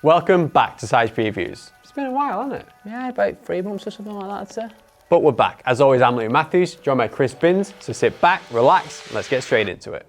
Welcome back to Size Previews. It's been a while, hasn't it? Yeah, about 3 months or something like that, I'd say. But we're back. As always, I'm Liam Matthews, joined by Chris Binns. So sit back, relax, and let's get straight into it.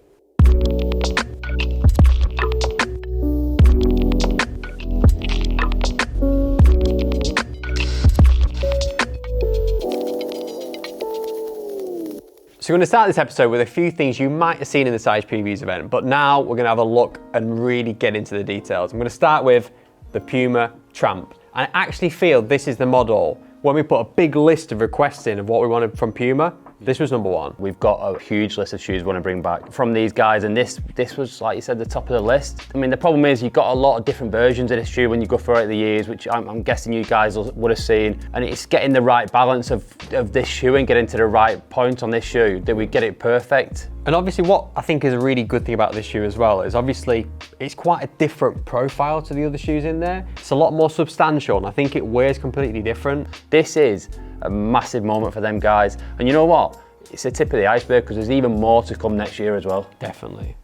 So we're going to start this episode with a few things you might have seen in the Size Previews event, but now we're going to have a look and really get into the details. I'm going to start with the Puma Tramp. I actually feel this is the model. When we put a big list of requests in of what we wanted from Puma, this was number one. We've got a huge list of shoes we want to bring back from these guys, and this was, like you said, the top of the list. I mean, the problem is you've got a lot of different versions of this shoe when you go through it the years, which I'm guessing you guys would have seen, and it's getting the right balance of this shoe and getting to the right point on this shoe, that we get it perfect. And obviously what I think is a really good thing about this shoe as well is obviously it's quite a different profile to the other shoes in there. It's a lot more substantial and I think it wears completely different. This is a massive moment for them guys. And you know what? It's the tip of the iceberg because there's even more to come next year as well. Definitely.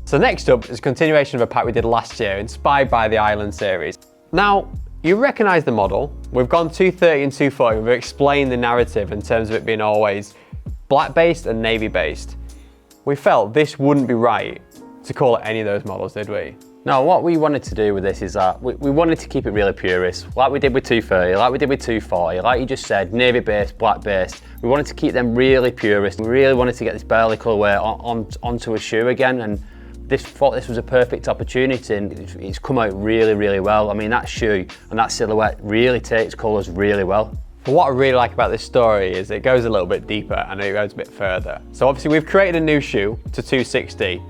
So next up is a continuation of a pack we did last year, inspired by the Island series. Now, you recognise the model. We've gone 230 and 240 and we've explained the narrative in terms of it being always black-based and navy-based. We felt this wouldn't be right to call it any of those models, did we? No, what we wanted to do with this is that we wanted to keep it really purist, like we did with 230, like we did with 240, like you just said, navy-based, black-based. We wanted to keep them really purist. We really wanted to get this barley colourway onto a shoe again, and thought this was a perfect opportunity, and it's come out really, really well. I mean, that shoe and that silhouette really takes colours really well. But what I really like about this story is it goes a little bit deeper and it goes a bit further. So obviously we've created a new shoe to 260.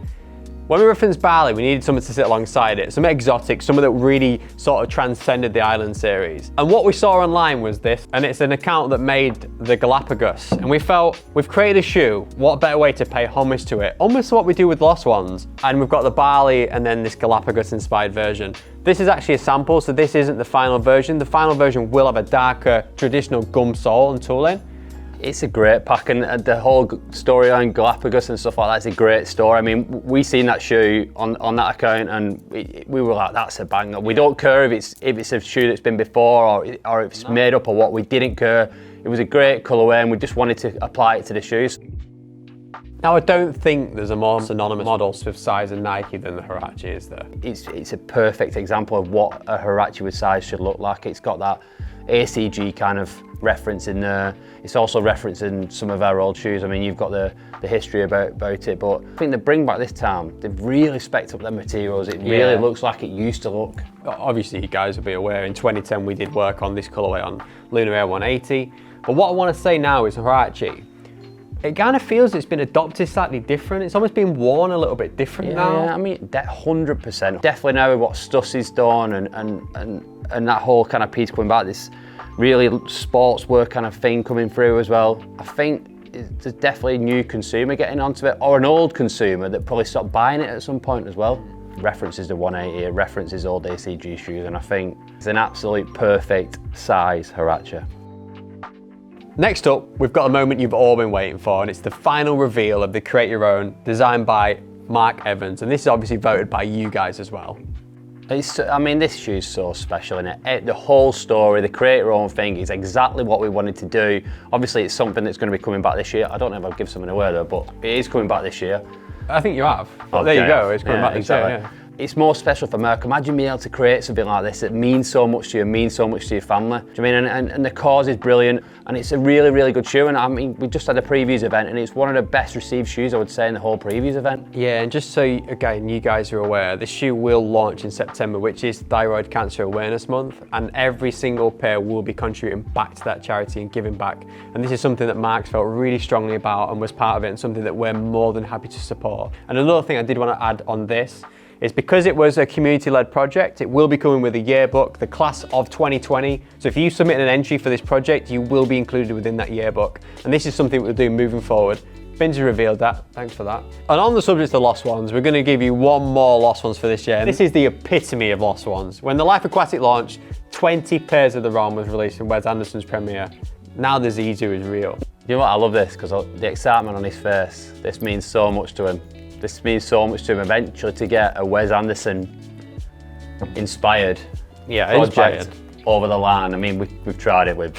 When we referenced barley, we needed something to sit alongside it, something exotic, something that really sort of transcended the Island series. And what we saw online was this, and it's an account that made the Galapagos. And we felt, we've created a shoe, what better way to pay homage to it? Almost what we do with Lost Ones. And we've got the barley and then this Galapagos inspired version. This is actually a sample, so this isn't the final version. The final version will have a darker, traditional gum sole and tooling. It's a great pack, and the whole storyline Galapagos and stuff like that is a great story. I mean, we seen that shoe on that account and we were like, that's a banger. We don't care if it's a shoe that's been before or if it's made up or what, we didn't care. It was a great colourway and we just wanted to apply it to the shoes. Now, I don't think there's a more synonymous model with size and Nike than the Huarache, is there? It's a perfect example of what a Huarache with size should look like. It's got that ACG kind of reference in there. It's also referencing some of our old shoes. I mean, you've got the history about it, but I think the bring back this time, they've really specced up their materials. It really looks like it used to look. Obviously, you guys will be aware, in 2010 we did work on this colourway on Lunar Air 180. But what I want to say now is Huarache, it kind of feels it's been adopted slightly different. It's almost been worn a little bit different now. Yeah, I mean, 100%. Definitely now with what Stussie's done and that whole kind of piece coming back, this really sportswear kind of thing coming through as well. I think there's definitely a new consumer getting onto it, or an old consumer that probably stopped buying it at some point as well. References the 180, it references old ACG shoes, and I think it's an absolute perfect size Huarache. Next up, we've got a moment you've all been waiting for, and it's the final reveal of the Create Your Own, designed by Mark Evans, and this is obviously voted by you guys as well. I mean, this shoe's so special, isn't it? The whole story, the Create Your Own thing is exactly what we wanted to do. Obviously, it's something that's going to be coming back this year. I don't know if I'll give something away though, but it is coming back this year. I think you have. Oh, there you go, it's coming back this year, yeah. It's more special for Merck. Imagine being able to create something like this that means so much to you, means so much to your family. Do you mean? And the cause is brilliant, and it's a really, really good shoe. And I mean, we just had a previews event, and it's one of the best received shoes, I would say, in the whole previews event. Yeah, and just so, again, you guys are aware, the shoe will launch in September, which is Thyroid Cancer Awareness Month, and every single pair will be contributing back to that charity and giving back. And this is something that Mark's felt really strongly about and was part of it, and something that we're more than happy to support. And another thing I did want to add on this is because it was a community-led project, it will be coming with a yearbook, the class of 2020. So if you submit an entry for this project, you will be included within that yearbook. And this is something we'll do moving forward. Binns revealed that, thanks for that. And on the subject of Lost Ones, we're gonna give you one more Lost Ones for this year. This is the epitome of Lost Ones. When the Life Aquatic launched, 20 pairs of the ROM was released in Wes Anderson's premiere. Now the Z2 is real. You know what, I love this, because the excitement on his face, this means so much to him. This means so much to him eventually to get a Wes Anderson inspired Yeah, project inspired. over the line. I mean, we've tried it with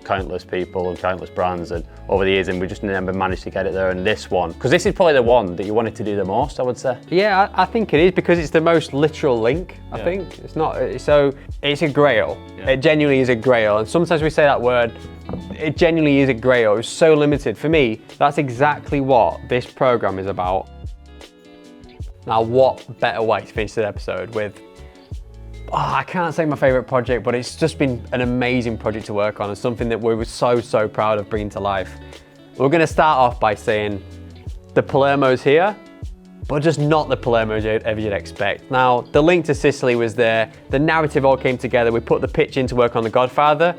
countless people and countless brands and over the years, and we just never managed to get it there. And this one, because this is probably the one that you wanted to do the most, I would say. Yeah, I think it is, because it's the most literal link, I think. It's not, so it's a grail. Yeah. It genuinely is a grail. And sometimes we say that word, it genuinely is a grail. It's so limited. For me, that's exactly what this program is about. Now, what better way to finish the episode with, I can't say my favorite project, but it's just been an amazing project to work on and something that we were so proud of bringing to life. We're gonna start off by saying the Palermo's here, but just not the Palermo's you'd expect. Now, the link to Sicily was there, the narrative all came together, we put the pitch in to work on The Godfather,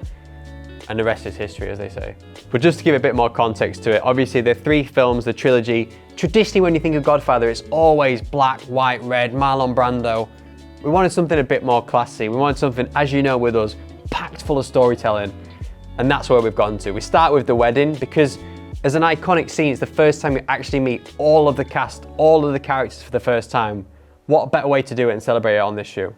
and the rest is history, as they say. But just to give a bit more context to it, obviously the 3 films, the trilogy, traditionally when you think of Godfather, it's always black, white, red, Marlon Brando. We wanted something a bit more classy. We wanted something, as you know with us, packed full of storytelling. And that's where we've gone to. We start with the wedding because as an iconic scene, it's the first time we actually meet all of the cast, all of the characters for the first time. What better way to do it and celebrate it on this show?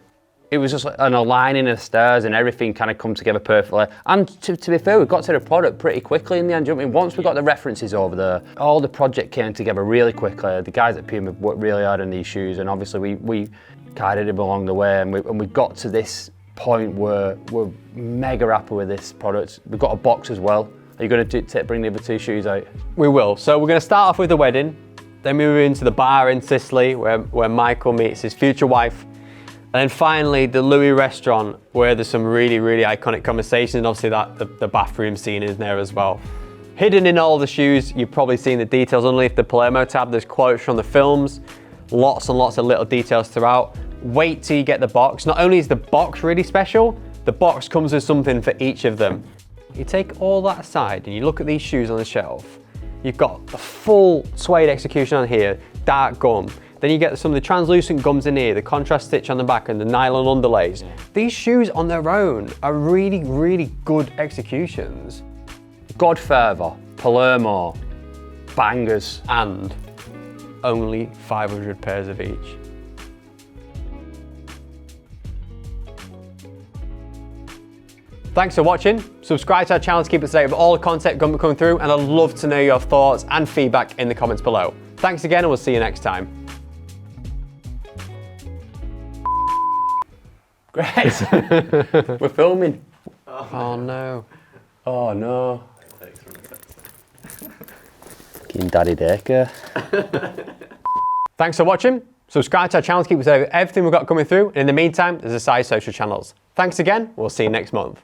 It was just like an aligning of stars and everything kind of come together perfectly. And to be fair, we got to the product pretty quickly in the end. Do you know what I mean? Once we got the references over there, all the project came together really quickly. The guys at Puma worked really hard on these shoes, and obviously we guided them along the way, and we got to this point where we're mega happy with this product. We've got a box as well. Are you going to bring the other 2 shoes out? We will. So we're going to start off with the wedding, then we move into the bar in Sicily where Michael meets his future wife. And then finally, the Louis restaurant, where there's some really iconic conversations, and obviously the bathroom scene is there as well. Hidden in all the shoes, you've probably seen the details underneath the Palermo tab. There's quotes from the films, lots and lots of little details throughout. Wait till you get the box. Not only is the box really special, the box comes with something for each of them. You take all that aside and you look at these shoes on the shelf. You've got a full suede execution on here, dark gum. Then you get some of the translucent gums in here, the contrast stitch on the back and the nylon underlays. Yeah. These shoes on their own are really good executions. Godfather, Palermo, bangers. And only 500 pairs of each. Thanks for watching. Subscribe to our channel to keep up to date with all the content coming through, and I'd love to know your thoughts and feedback in the comments below. Thanks again, and we'll see you next time. Great. We're filming. Oh no. Oh no. Fucking daddy daycare. Thanks for watching. Subscribe to our channel to keep up to date with everything we've got coming through. And in the meantime, there's a side social channels. Thanks again. We'll see you next month.